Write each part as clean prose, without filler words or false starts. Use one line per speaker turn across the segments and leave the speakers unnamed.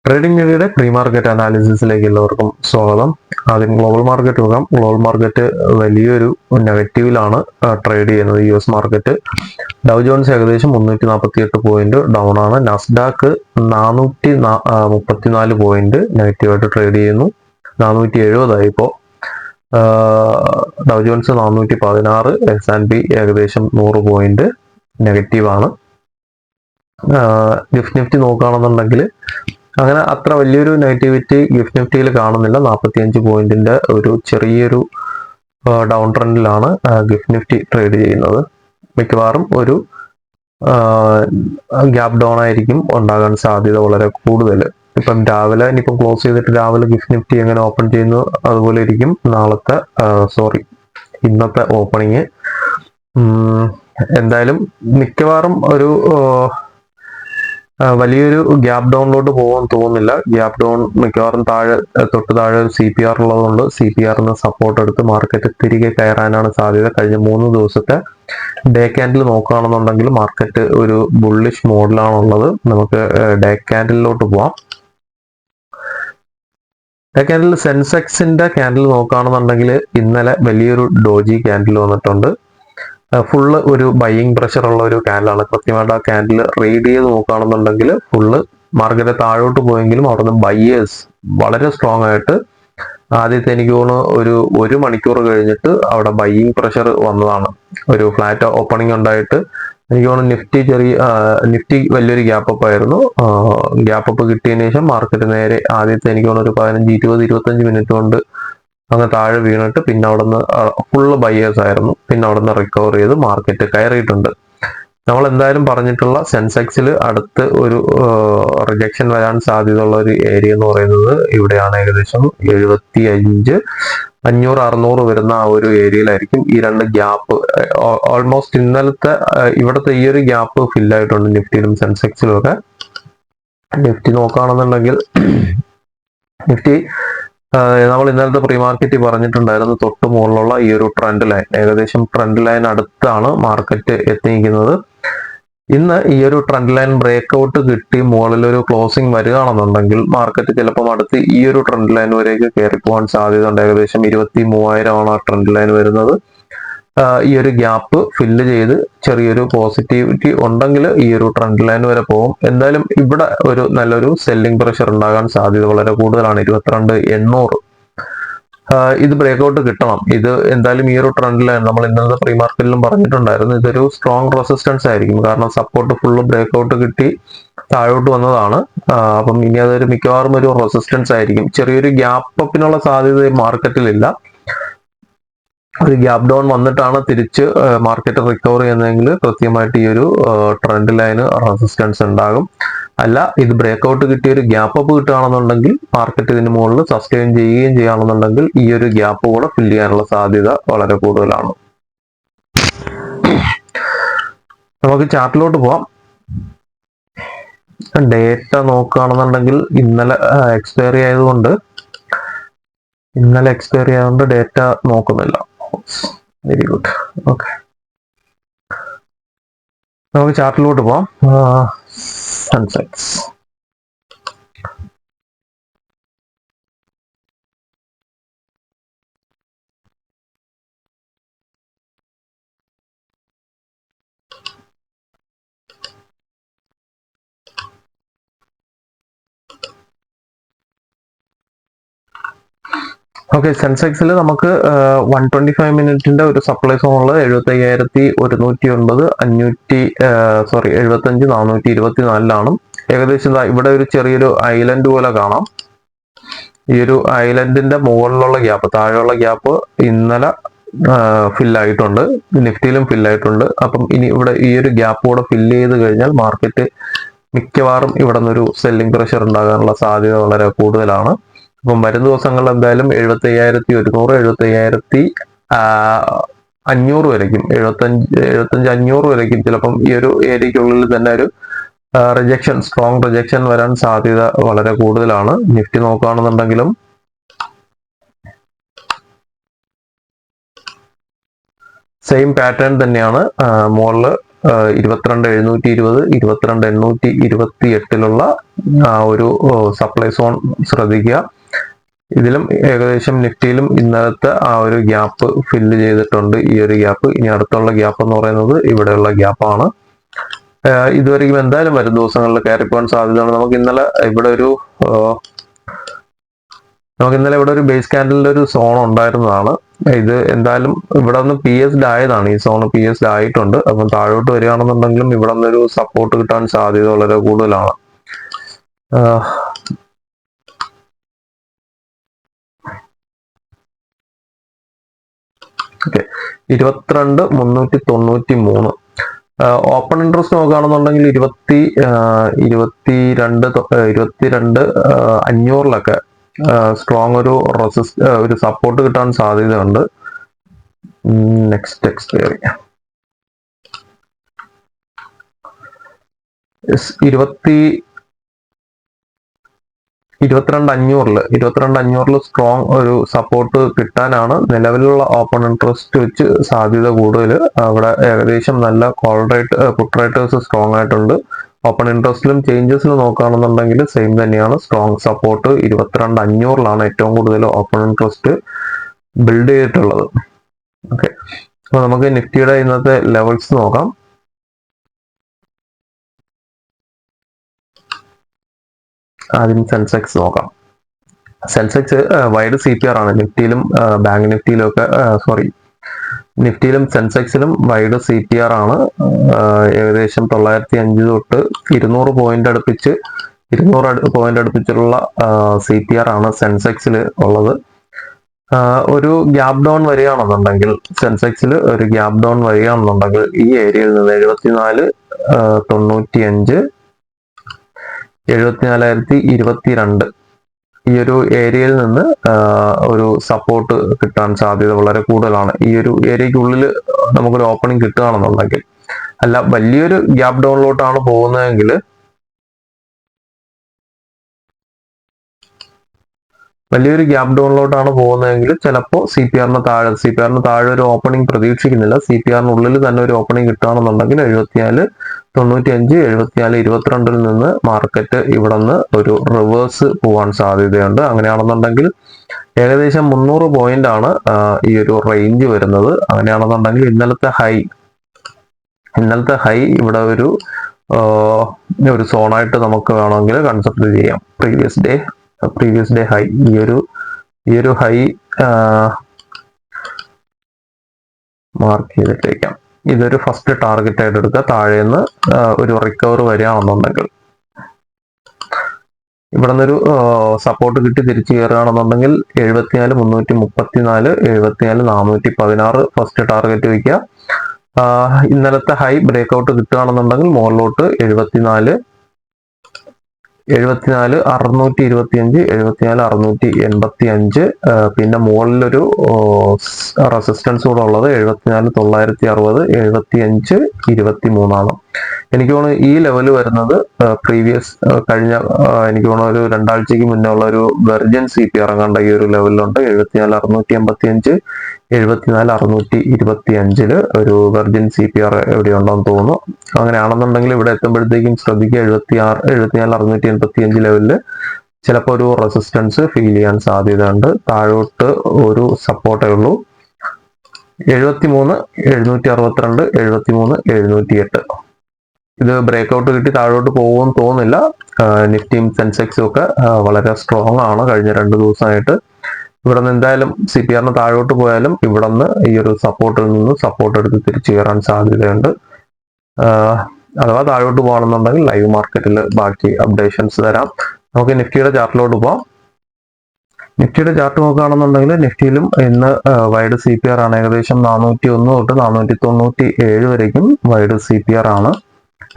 Trading മീഡിയയുടെ pre market അനാലിസിസിലേക്ക് എല്ലാവർക്കും സ്വാഗതം. ആദ്യം ഗ്ലോബൽ മാർക്കറ്റ് നോക്കാം. ഗ്ലോബൽ മാർക്കറ്റ് വലിയൊരു നെഗറ്റീവിലാണ് ട്രേഡ് ചെയ്യുന്നത്. US മാർക്കറ്റ് ഡൗ ജോൺസ് ഏകദേശം 348 പോയിന്റ് ഡൗൺ ആണ്. നസ്ഡാക്ക് 434 പോയിന്റ് നെഗറ്റീവായിട്ട് ട്രേഡ് ചെയ്യുന്നു. 470 ആയി ഇപ്പോൾ. ഡൗ ജോൺസ് 416, S&P ഏകദേശം 100 പോയിന്റ് നെഗറ്റീവാണ്. ഗിഫ്റ്റ് നിഫ്റ്റി നോക്കുകയാണെന്നുണ്ടെങ്കിൽ അങ്ങനെ അത്ര വലിയൊരു നെഗറ്റിവിറ്റി ഗിഫ്റ്റ് നിഫ്റ്റിയിൽ കാണുന്നില്ല. 45 പോയിന്റിന്റെ ഒരു ചെറിയൊരു ഡൗൺ ട്രെൻഡിലാണ് ഗിഫ്റ്റ് നിഫ്റ്റി ട്രേഡ് ചെയ്യുന്നത്. മിക്കവാറും ഒരു ഗ്യാപ് ഡൗൺ ആയിരിക്കും ഉണ്ടാകാൻ സാധ്യത വളരെ കൂടുതൽ. ഇപ്പം രാവിലെ ഇനിയിപ്പം ക്ലോസ് ചെയ്തിട്ട് രാവിലെ ഗിഫ്റ്റ് നിഫ്റ്റി എങ്ങനെ ഓപ്പൺ ചെയ്യുന്നു അതുപോലെ ഇരിക്കും ഇന്നത്തെ ഓപ്പണിങ്. എന്തായാലും മിക്കവാറും ഒരു വലിയൊരു ഗ്യാപ് ഡൗണിലോട്ട് പോകാൻ തോന്നുന്നില്ല. ഗ്യാപ് ഡൗൺ മിക്കവാറും തൊട്ട് താഴെ ഒരു CPR ഉള്ളതുകൊണ്ട് CPRന്ന് സപ്പോർട്ട് എടുത്ത് മാർക്കറ്റ് തിരികെ കയറാനാണ് സാധ്യത. കഴിഞ്ഞ 3 ദിവസത്തെ ഡേ ക്യാൻഡിൽ നോക്കുകയാണെന്നുണ്ടെങ്കിൽ മാർക്കറ്റ് ഒരു ബുള്ളിഷ് മോഡിലാണുള്ളത്. നമുക്ക് ഡേ ക്യാൻഡിലോട്ട് പോവാം. ഡേ ക്യാൻഡിൽ സെൻസെക്സിന്റെ ക്യാൻഡിൽ നോക്കുകയാണെന്നുണ്ടെങ്കിൽ ഇന്നലെ വലിയൊരു ഡോജി ക്യാൻഡിൽ വന്നിട്ടുണ്ട്. ഫുള്ള് ഒരു ബൈയിങ് പ്രഷർ ഉള്ള ഒരു ക്യാൻഡിലാണ്. കൃത്യമായിട്ട് ആ ക്യാൻഡിൽ റീഡ് ചെയ്ത് നോക്കുകയാണെന്നുണ്ടെങ്കിൽ ഫുള്ള് മാർക്കറ്റ് താഴോട്ട് പോയെങ്കിലും അവിടുന്ന് ബയ്യേഴ്സ് വളരെ സ്ട്രോങ് ആയിട്ട് ആദ്യത്തെ എനിക്ക് തോന്നുന്നു ഒരു മണിക്കൂർ കഴിഞ്ഞിട്ട് അവിടെ ബൈയിങ് പ്രഷർ വന്നതാണ്. ഒരു ഫ്ലാറ്റ് ഓപ്പണിംഗ് ഉണ്ടായിട്ട് എനിക്ക് തോന്നുന്നു നിഫ്റ്റി വലിയൊരു ഗ്യാപ്പ് അപ്പ് ആയിരുന്നു. ഗ്യാപ്പ് അപ്പ് കിട്ടിയതിനു ശേഷം മാർക്കറ്റ് നേരെ ആദ്യത്തെ എനിക്ക് തോന്നുന്നു ഒരു 15, 20, 25 മിനിറ്റ് കൊണ്ട് അങ്ങ് താഴെ വീണിട്ട് പിന്നെ അവിടുന്ന് ഫുള്ള് ബയ്യേഴ്സ് ആയിരുന്നു. പിന്നെ അവിടുന്ന് റിക്കവർ ചെയ്ത് മാർക്കറ്റ് കയറിയിട്ടുണ്ട്. നമ്മൾ എന്തായാലും പറഞ്ഞിട്ടുള്ള സെൻസെക്സിൽ അടുത്ത് ഒരു റിജക്ഷൻ വരാൻ സാധ്യതയുള്ള ഒരു ഏരിയ എന്ന് പറയുന്നത് ഇവിടെയാണ്. ഏകദേശം 75, 500, 600 വരുന്ന ആ ഒരു ഏരിയയിലായിരിക്കും ഈ രണ്ട് ഗ്യാപ്പ്. ഓൾമോസ്റ്റ് ഇന്നലത്തെ ഇവിടുത്തെ ഈ ഒരു ഗ്യാപ്പ് ഫില്ലായിട്ടുണ്ട് നിഫ്റ്റിയിലും സെൻസെക്സിലും ഒക്കെ. നിഫ്റ്റി നോക്കുകയാണെന്നുണ്ടെങ്കിൽ നിഫ്റ്റി നമ്മൾ ഇന്നലത്തെ പ്രീ മാർക്കറ്റ് പറഞ്ഞിട്ടുണ്ടായിരുന്നു തൊട്ട് മുകളിലുള്ള ഈ ഒരു ട്രെൻഡ് ലൈൻ, ഏകദേശം ട്രെൻഡ് ലൈൻ അടുത്താണ് മാർക്കറ്റ് എത്തിയിരിക്കുന്നത്. ഇന്ന് ഈ ഒരു ട്രെൻഡ് ലൈൻ ബ്രേക്ക്ഔട്ട് കിട്ടി മുകളിലൊരു ക്ലോസിംഗ് വരികയാണെന്നുണ്ടെങ്കിൽ മാർക്കറ്റ് ചിലപ്പം അടുത്ത് ഈ ഒരു ട്രെൻഡ് ലൈൻ വരെയൊക്കെ കയറി പോകാൻ സാധ്യതയുണ്ട്. ഏകദേശം 23,000 ആണ് ആ ട്രെൻഡ് ലൈൻ വരുന്നത്. ഈ ഒരു ഗ്യാപ്പ് ഫില്ല് ചെയ്ത് ചെറിയൊരു പോസിറ്റിവിറ്റി ഉണ്ടെങ്കിൽ ഈ ഒരു ട്രെൻഡ് ലൈൻ വരെ പോകും. എന്തായാലും ഇവിടെ ഒരു നല്ലൊരു സെല്ലിംഗ് പ്രഷർ ഉണ്ടാകാൻ സാധ്യത വളരെ കൂടുതലാണ്. 22,800 ഇത് ബ്രേക്ക്ഔട്ട് കിട്ടണം. ഇത് എന്തായാലും ഈ ഒരു ട്രെൻഡ് ലൈൻ നമ്മൾ ഇന്നത്തെ പ്രീ മാർക്കറ്റിലും പറഞ്ഞിട്ടുണ്ടായിരുന്നു ഇതൊരു സ്ട്രോങ് റെസിസ്റ്റൻസ് ആയിരിക്കും. കാരണം സപ്പോർട്ട് ഫുള്ള് ബ്രേക്ക്ഔട്ട് കിട്ടി താഴോട്ട് വന്നതാണ്. അപ്പം ഇനി അതൊരു മിക്കവാറും ഒരു റെസിസ്റ്റൻസ് ആയിരിക്കും. ചെറിയൊരു ഗ്യാപ്പ് അപ്പിനുള്ള സാധ്യത മാർക്കറ്റിലില്ല. ഒരു ഗ്യാപ് ഡൗൺ വന്നിട്ടാണ് തിരിച്ച് മാർക്കറ്റ് റിക്കവർ ചെയ്യുന്നതെങ്കിൽ കൃത്യമായിട്ട് ഈ ഒരു ട്രെൻഡ് ലൈന് റെസിസ്റ്റൻസ് ഉണ്ടാകും. അല്ല ഇത് ബ്രേക്ക്ഔട്ട് കിട്ടിയ ഒരു ഗ്യാപ്പ് അപ്പ് കിട്ടുകയാണെന്നുണ്ടെങ്കിൽ മാർക്കറ്റ് ഇതിന് മുകളിൽ സസ്റ്റെയിൻ ചെയ്യുകയും ചെയ്യുകയാണെന്നുണ്ടെങ്കിൽ ഈ ഒരു ഗ്യാപ്പ് കൂടെ ഫില്ല് ചെയ്യാനുള്ള സാധ്യത വളരെ കൂടുതലാണ്. നമുക്ക് ചാർട്ടിലോട്ട് പോവാം. ഡേറ്റ നോക്കുകയാണെന്നുണ്ടെങ്കിൽ ഇന്നലെ എക്സ്പയറി ആയതുകൊണ്ട് ഡേറ്റ നോക്കുന്നില്ല. Very good. ഓക്കെ, നമുക്ക് ചാർട്ടിലോട്ട് പോവാം. സെൻസെക്സ് ഓക്കെ, സെൻസെക്സിൽ നമുക്ക് 125 മിനിറ്റിന്റെ ഒരു സപ്ലൈ സോൺ ഉള്ളത് 75,109, 75,424 ഏകദേശം ഇവിടെ ഒരു ചെറിയൊരു ഐലൻഡ് പോലെ കാണാം. ഈ ഒരു ഐലൻഡിന്റെ മുകളിലുള്ള ഗ്യാപ്പ്, താഴെയുള്ള ഗ്യാപ്പ് ഇന്നലെ ഫില്ലായിട്ടുണ്ട്. നിഫ്റ്റിയിലും ഫില്ലായിട്ടുണ്ട്. അപ്പം ഇനി ഇവിടെ ഈ ഒരു ഗ്യാപ്പ് കൂടെ ഫില്ല് ചെയ്ത് കഴിഞ്ഞാൽ മാർക്കറ്റ് മിക്കവാറും ഇവിടെ നിന്നൊരു സെല്ലിംഗ് പ്രഷർ ഉണ്ടാകാനുള്ള സാധ്യത വളരെ കൂടുതലാണ്. അപ്പം വരും ദിവസങ്ങളിൽ എന്തായാലും 75,100, 75,500 വരയ്ക്കും, 75,500 വരയ്ക്കും ചിലപ്പം ഈ ഒരു ഏരിയക്കുള്ളിൽ തന്നെ ഒരു സ്ട്രോങ് റിജക്ഷൻ വരാൻ സാധ്യത വളരെ കൂടുതലാണ്. നിഫ്റ്റി നോക്കുകയാണെന്നുണ്ടെങ്കിലും സെയിം പാറ്റേൺ തന്നെയാണ്. മുകളിൽ 22,720 22,828 ഒരു സപ്ലൈ സോൺ ശ്രദ്ധിക്കുക. ഇതിലും ഏകദേശം നിഫ്റ്റിയിലും ഇന്നലത്തെ ആ ഒരു ഗ്യാപ്പ് ഫില്ല് ചെയ്തിട്ടുണ്ട്, ഈ ഒരു ഗ്യാപ്പ്. ഇനി അടുത്തുള്ള ഗ്യാപ്പ് എന്ന് പറയുന്നത് ഇവിടെയുള്ള ഗ്യാപ്പാണ്. ഇതുവരെയും എന്തായാലും വരും ദിവസങ്ങളിൽ കയറി പോകാൻ സാധ്യതയാണ്. നമുക്ക് ഇന്നലെ ഇവിടെ ഒരു ബേസ് ക്യാൻഡലിന്റെ ഒരു സോൺ ഉണ്ടായിരുന്നതാണ്. ഇത് എന്തായാലും ഇവിടെ നിന്ന് പി എസ് ആയതാണ്, ഈ സോൺ പി എസ് ആയിട്ടുണ്ട്. അപ്പം താഴോട്ട് വരികയാണെന്നുണ്ടെങ്കിലും ഇവിടെ നിന്നൊരു സപ്പോർട്ട് കിട്ടാൻ സാധ്യത വളരെ കൂടുതലാണ്. ഓക്കെ, 22,393 ഓപ്പൺ ഇൻട്രസ്റ്റ് നോക്കുകയാണെന്നുണ്ടെങ്കിൽ 22,500 സ്ട്രോങ് ഒരു സപ്പോർട്ട് കിട്ടാൻ സാധ്യതയുണ്ട്. നെക്സ്റ്റ് എക്സ്പയറി 22,500 സ്ട്രോങ് ഒരു സപ്പോർട്ട് കിട്ടാനാണ് നിലവിലുള്ള ഓപ്പൺ ഇൻട്രസ്റ്റ് വെച്ച് സാധ്യത കൂടുതൽ. അവിടെ ഏകദേശം നല്ല call rate put writers strong ആയിട്ടുണ്ട്. ഓപ്പൺ ഇൻട്രസ്റ്റിലും ചേഞ്ചസിലും നോക്കുകയാണെന്നുണ്ടെങ്കിൽ സെയിം തന്നെയാണ്. സ്ട്രോങ് സപ്പോർട്ട് 22,500 ഏറ്റവും കൂടുതൽ ഓപ്പൺ ഇൻട്രസ്റ്റ് ബിൽഡ് ചെയ്തിട്ടുള്ളത്. ഓക്കെ, അപ്പോൾ നമുക്ക് നിഫ്റ്റിയുടെ ഇന്നത്തെ ലെവൽസ് നോക്കാം. ആദ്യം സെൻസെക്സ് നോക്കാം. സെൻസെക്സ് വൈഡ് CPR ആണ്. നിഫ്റ്റിയിലും ബാങ്ക് നിഫ്റ്റിയിലും ഒക്കെ നിഫ്റ്റിയിലും സെൻസെക്സിലും വൈഡ് CPR ആണ്. ഏകദേശം 905 തൊട്ട് 200 പോയിന്റ് അടുപ്പിച്ചുള്ള CPR ആണ് സെൻസെക്സിൽ ഉള്ളത്. ഒരു ഗ്യാപ് ഡൗൺ വരികയാണെന്നുണ്ടെങ്കിൽ ഈ ഏരിയയിൽ നിന്ന് 74,95 74,022 ഈ ഒരു ഏരിയയിൽ നിന്ന് ഒരു സപ്പോർട്ട് കിട്ടാൻ സാധ്യത വളരെ കൂടുതലാണ്. ഈ ഒരു ഏരിയക്കുള്ളിൽ നമുക്കൊരു ഓപ്പണിംഗ് കിട്ടുകയാണെന്നുണ്ടെങ്കിൽ, അല്ല വലിയൊരു ഗ്യാപ് ഡൗണിലോട്ടാണ് പോകുന്നതെങ്കിൽ ചിലപ്പോൾ CPR-ന് താഴെ ഒരു ഓപ്പണിംഗ് പ്രതീക്ഷിക്കുന്നില്ല. CPR-നുള്ളിൽ തന്നെ ഒരു ഓപ്പണിംഗ് കിട്ടുകയാണെന്നുണ്ടെങ്കിൽ 74,95 74,22 നിന്ന് മാർക്കറ്റ് ഇവിടെ നിന്ന് ഒരു റിവേഴ്സ് പോകാൻ സാധ്യതയുണ്ട്. അങ്ങനെയാണെന്നുണ്ടെങ്കിൽ ഏകദേശം 300 പോയിന്റ് ആണ് ഈ ഒരു റേഞ്ച് വരുന്നത്. അങ്ങനെയാണെന്നുണ്ടെങ്കിൽ ഇന്നലത്തെ ഹൈ ഇവിടെ ഒരു സോണായിട്ട് നമുക്ക് വേണമെങ്കിൽ കൺസിഡർ ചെയ്യാം. പ്രീവിയസ് ഡേ ഹൈ, ഈ ഒരു ഹൈ മാർക്ക് ചെയ്തിട്ടേക്കാം. ഇതൊരു ഫസ്റ്റ് ടാർഗറ്റ് ആയിട്ട് എടുക്കുക. താഴേന്ന് ഒരു റിക്കവർ വരികയാണെന്നുണ്ടെങ്കിൽ, ഇവിടെ നിന്നൊരു സപ്പോർട്ട് കിട്ടി തിരിച്ചു കയറുകയാണെന്നുണ്ടെങ്കിൽ 74,334 74,416 ഫസ്റ്റ് ടാർഗറ്റ് വയ്ക്കുക. ഇന്നലത്തെ ഹൈ ബ്രേക്ക് ഔട്ട് കിട്ടുകയാണെന്നുണ്ടെങ്കിൽ മുകളിലോട്ട് 74,625 74,685 പിന്നെ മുകളിലൊരു റെസിസ്റ്റൻസ് കൂടെ ഉള്ളത് 74,960 75,23 എനിക്ക് തോന്നുന്നു. ഈ ലെവല് വരുന്നത് എനിക്ക് തോന്നുന്നു ഒരു 2 ആഴ്ചക്ക് മുന്നേ ഉള്ള ഒരു വെർജിൻ CPR കണ്ട ഈ ഒരു ലെവലിലുണ്ട്. 74,685 74,625 ഒരു വെർജിൻ CPR എവിടെ ഉണ്ടോന്ന് തോന്നുന്നു. അങ്ങനെയാണെന്നുണ്ടെങ്കിൽ ഇവിടെ എത്തുമ്പോഴത്തേക്കും ശ്രദ്ധിക്കുക, 74,685 ലെവലില് ചിലപ്പോൾ ഒരു റെസിസ്റ്റൻസ് ഫീൽ ചെയ്യാൻ സാധ്യതയുണ്ട്. താഴോട്ട് ഒരു സപ്പോർട്ടേ ഉള്ളൂ 73,762 73,708. ഇത് ബ്രേക്ക് ഔട്ട് കിട്ടി താഴോട്ട് പോകുമെന്ന് തോന്നുന്നില്ല. നിഫ്റ്റിയും സെൻസെക്സും ഒക്കെ വളരെ സ്ട്രോങ് ആണ് കഴിഞ്ഞ 2 ദിവസമായിട്ട്. ഇവിടെ നിന്ന് എന്തായാലും CPR-ന് താഴോട്ട് പോയാലും ഇവിടെ നിന്ന് ഈ ഒരു സപ്പോർട്ടിൽ നിന്ന് സപ്പോർട്ട് എടുത്ത് തിരിച്ചു കയറാൻ സാധ്യതയുണ്ട്. അഥവാ താഴോട്ട് പോകണമെന്നുണ്ടെങ്കിൽ ലൈവ് മാർക്കറ്റിൽ ബാക്കി അപ്ഡേഷൻസ് തരാം. നമുക്ക് നിഫ്റ്റിയുടെ ചാർട്ടിലോട്ട് പോകാം. നിഫ്റ്റിയുടെ ചാർട്ട് നോക്കുകയാണെന്നുണ്ടെങ്കിൽ നിഫ്റ്റിയിലും ഇന്ന് വൈഡ് CPR ആണ്. ഏകദേശം 401 തൊട്ട് 497 വരേക്കും വൈഡ് CPR ആണ്.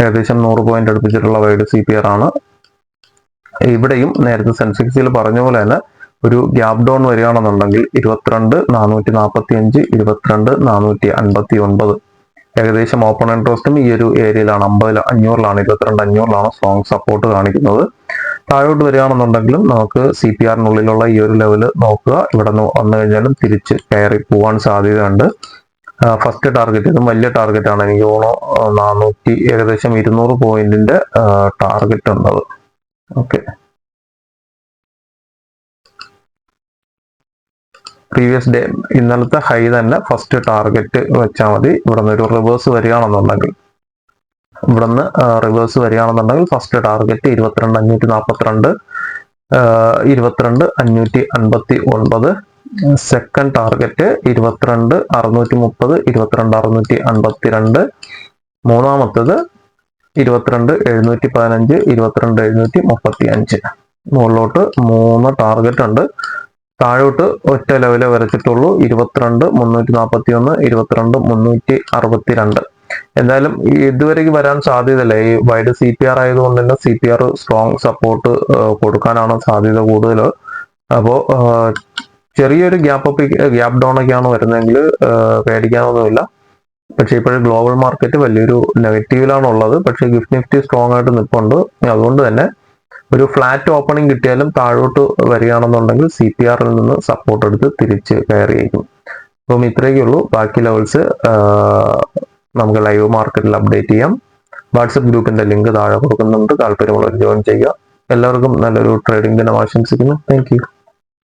ഏകദേശം 100 പോയിന്റ് അടുപ്പിച്ചിട്ടുള്ള വൈഡ് CPR ആണ്. ഇവിടെയും നേരത്തെ സെൻസെക്സിൽ പറഞ്ഞ പോലെ തന്നെ ഒരു ഗ്യാപ് ഡൗൺ വരികയാണെന്നുണ്ടെങ്കിൽ 22,445 22,459 ഏകദേശം ഓപ്പൺ ഇൻട്രസ്റ്റും ഈ ഒരു ഏരിയയിലാണ്. 50,500 22,500 സ്ട്രോങ് സപ്പോർട്ട് കാണിക്കുന്നത്. താഴോട്ട് വരികയാണെന്നുണ്ടെങ്കിലും നമുക്ക് CPR-നുള്ളിലുള്ള ഈ ഒരു ലെവല് നോക്കുക. ഇവിടെ നിന്ന് വന്നു കഴിഞ്ഞാലും തിരിച്ച് കയറി പോകാൻ സാധ്യതയുണ്ട്. ഫസ്റ്റ് ടാർഗറ്റ് ഇതും വലിയ ടാർഗറ്റ് ആണ്. എനിക്ക് തോന്നുന്നു ഏകദേശം 200 പോയിന്റിന്റെ ടാർഗറ്റ് ഉള്ളത്. ഓക്കെ, പ്രീവിയസ് ഡേ ഇന്നലത്തെ ഹൈ തന്നെ ഫസ്റ്റ് ടാർഗറ്റ് വെച്ചാൽ മതി. ഇവിടെ നിന്ന് ഒരു റിവേഴ്സ് വരികയാണെന്നുണ്ടെങ്കിൽ ഫസ്റ്റ് ടാർഗറ്റ് 22,542, 22,559. Second target 22,630, 22,652. മൂന്നാമത്തത് 22,715, 22,735. മുകളിലോട്ട് 3 ടാർഗറ്റ് ഉണ്ട്. താഴോട്ട് ഒറ്റ ലെവലെ വരച്ചിട്ടുള്ളൂ. 22,341, 22,362. എന്തായാലും ഇതുവരെയ്ക്ക് വരാൻ സാധ്യതയില്ല. ഈ വൈഡ് CPR ആയതുകൊണ്ട് തന്നെ CPR സ്ട്രോങ് സപ്പോർട്ട് കൊടുക്കാനാണ് സാധ്യത കൂടുതൽ. അപ്പോൾ ചെറിയൊരു ഗ്യാപ്പ് ഡൗൺ ഒക്കെയാണ് വരുന്നതെങ്കിൽ പേടിക്കാനൊന്നുമില്ല. പക്ഷെ ഇപ്പോഴും ഗ്ലോബൽ മാർക്കറ്റ് വലിയൊരു നെഗറ്റീവിലാണ് ഉള്ളത്. പക്ഷെ ഗിഫ്റ്റ് നിഫ്റ്റി സ്ട്രോങ് ആയിട്ട് നിൽപ്പുണ്ട്. അതുകൊണ്ട് തന്നെ ഒരു ഫ്ലാറ്റ് ഓപ്പണിംഗ് കിട്ടിയാലും താഴോട്ട് വരികയാണെന്നുണ്ടെങ്കിൽ CPR-ൽ നിന്ന് സപ്പോർട്ട് എടുത്ത് തിരിച്ച് കയറിയേക്കും. അപ്പം ഇത്രയൊക്കെ ഉള്ളൂ. ബാക്കി ലെവൽസ് നമുക്ക് ലൈവ് മാർക്കറ്റിൽ അപ്ഡേറ്റ് ചെയ്യാം. വാട്സപ്പ് ഗ്രൂപ്പിന്റെ ലിങ്ക് താഴെ കൊടുക്കുന്നുണ്ട്. താല്പര്യമുള്ളവർ ജോയിൻ ചെയ്യുക. എല്ലാവർക്കും നല്ലൊരു ട്രേഡിംഗ് ദിനം ആശംസിക്കുന്നു. Thank you.